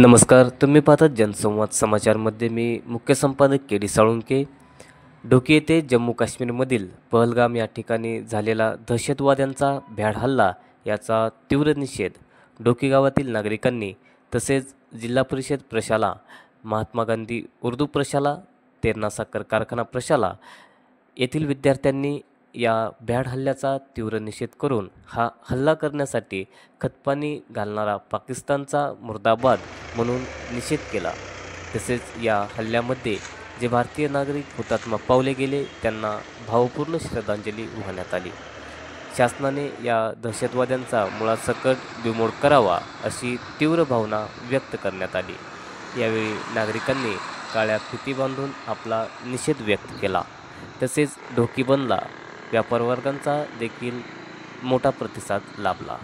नमस्कार. तुम्ही पाहतात जनसंवाद समाचारमध्ये मी मुख्य संपादक के डी साळुंके. ढोकी येथे जम्मू काश्मीरमधील पहलगाम या ठिकाणी झालेला दहशतवाद्यांचा भ्याड हल्ला याचा तीव्र निषेध ढोकी गावातील नागरिकांनी तसेच जिल्हा परिषद प्रशाला, महात्मा गांधी उर्दू प्रशाला, तेरणा साखर कारखाना प्रशाला येथील विद्यार्थ्यांनी या भ्याड हल्ल्याचा तीव्र निषेध करून हा हल्ला करण्यासाठी खतपाणी घालणारा पाकिस्तानचा मुर्दाबाद म्हणून निषेध केला. तसेच या हल्ल्यामध्ये जे भारतीय नागरिक हुतात्मा पावले गेले त्यांना भावपूर्ण श्रद्धांजली वाहण्यात आली. शासनाने या दहशतवाद्यांचा मुळासकट बिमोड करावा अशी तीव्र भावना व्यक्त करण्यात आली. यावेळी नागरिकांनी काळ्या फिती बांधून आपला निषेध व्यक्त केला. तसेच ढोकी बंदला व्यापार वर्गांचा देखील मोठा प्रतिसाद लाभला.